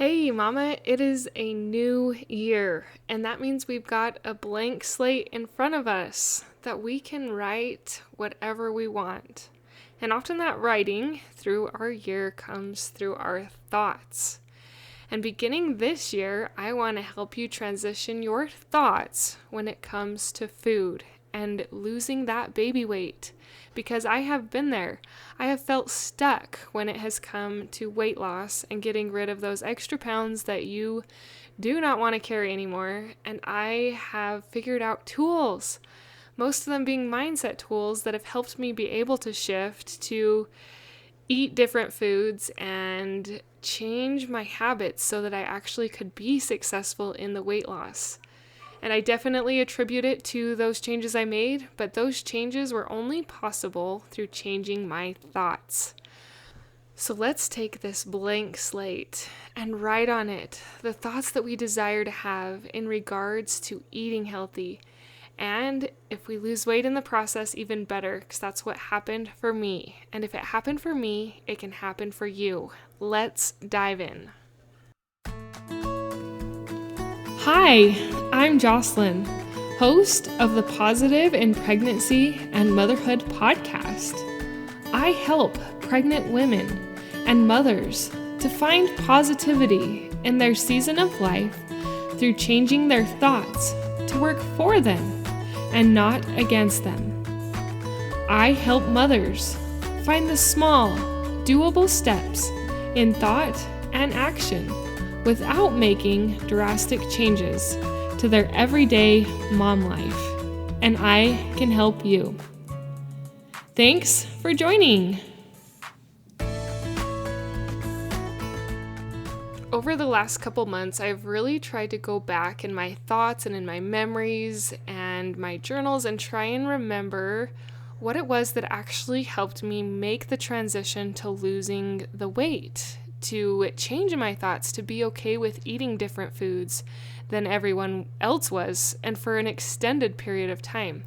Hey, Mama, it is a new year, and that means we've got a blank slate in front of us that we can write whatever we want. And often that writing through our year comes through our thoughts. And beginning this year, I want to help you transition your thoughts when it comes to food and losing that baby weight. Because I have been there. I have felt stuck when it has come to weight loss and getting rid of those extra pounds that you do not want to carry anymore. And I have figured out tools, most of them being mindset tools that have helped me be able to shift to eat different foods and change my habits so that I actually could be successful in the weight loss. And I definitely attribute it to those changes I made, but those changes were only possible through changing my thoughts. So let's take this blank slate and write on it the thoughts that we desire to have in regards to eating healthy. And if we lose weight in the process, even better, because that's what happened for me. And if it happened for me, it can happen for you. Let's dive in. Hi, I'm Jocelyn, host of the Positive in Pregnancy and Motherhood podcast. I help pregnant women and mothers to find positivity in their season of life through changing their thoughts to work for them and not against them. I help mothers find the small, doable steps in thought and action without making drastic changes to their everyday mom life. And I can help you. Thanks for joining. Over the last couple months, I've really tried to go back in my thoughts and in my memories and my journals and try and remember what it was that actually helped me make the transition to losing the weight, to change my thoughts, to be okay with eating different foods than everyone else was, and for an extended period of time.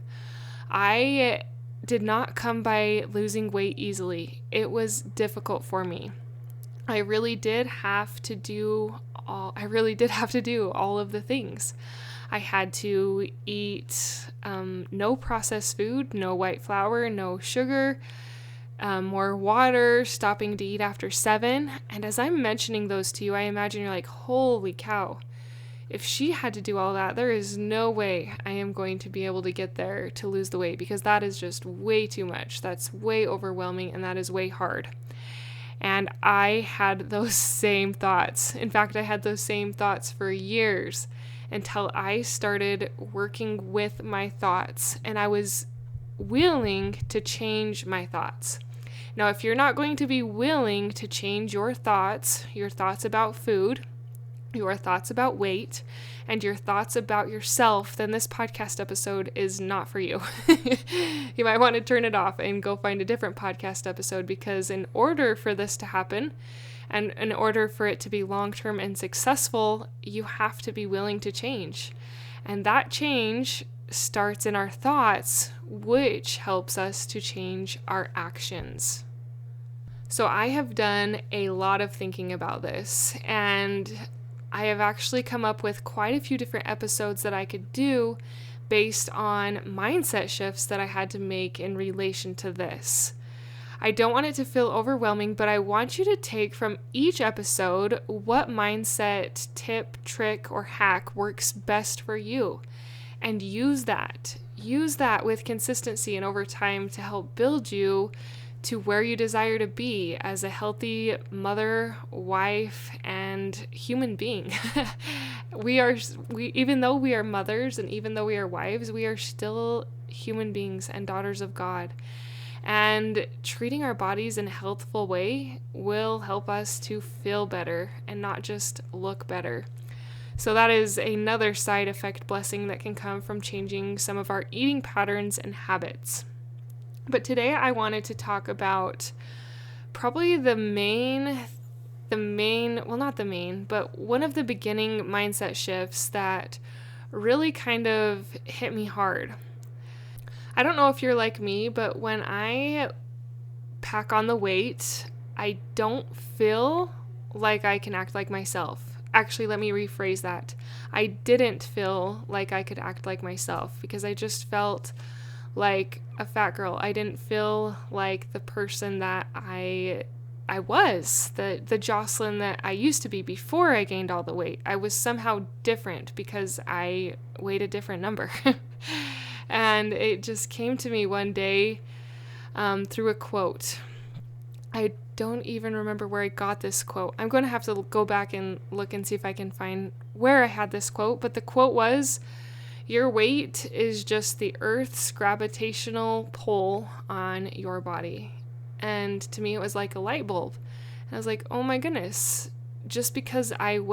I did not come by losing weight easily. It was difficult for me. I really did have to do all of the things. I had to eat no processed food, no white flour, no sugar, more water, stopping to eat after 7. And as I'm mentioning those to you, I imagine you're like, holy cow. If she had to do all that, there is no way I am going to be able to get there to lose the weight, because that is just way too much. That's way overwhelming, and that is way hard. And I had those same thoughts. In fact, I had those same thoughts for years until I started working with my thoughts, and I was willing to change my thoughts. Now, if you're not going to be willing to change your thoughts about food, your thoughts about weight, and your thoughts about yourself, then this podcast episode is not for you. You might want to turn it off and go find a different podcast episode, because in order for this to happen, and in order for it to be long-term and successful, you have to be willing to change. And that change starts in our thoughts, which helps us to change our actions. So I have done a lot of thinking about this, and I have actually come up with quite a few different episodes that I could do based on mindset shifts that I had to make in relation to this. I don't want it to feel overwhelming, but I want you to take from each episode what mindset tip, trick, or hack works best for you, and use that. Use that with consistency and over time to help build you to where you desire to be as a healthy mother, wife, and human being. Even though we are mothers and even though we are wives, we are still human beings and daughters of God. And treating our bodies in a healthful way will help us to feel better and not just look better. So that is another side effect blessing that can come from changing some of our eating patterns and habits. But today I wanted to talk about probably one of the beginning mindset shifts that really kind of hit me hard. I don't know if you're like me, but when I pack on the weight, I don't feel like I can act like myself. Actually, let me rephrase that. I didn't feel like I could act like myself because I just felt like a fat girl. I didn't feel like the person that I was, the Jocelyn that I used to be before I gained all the weight. I was somehow different because I weighed a different number. And it just came to me one day through a quote. I don't even remember where I got this quote. I'm going to have to go back and look and see if I can find where I had this quote. But the quote was, "Your weight is just the Earth's gravitational pull on your body." And to me, it was like a light bulb. And I was like, oh my goodness, just because I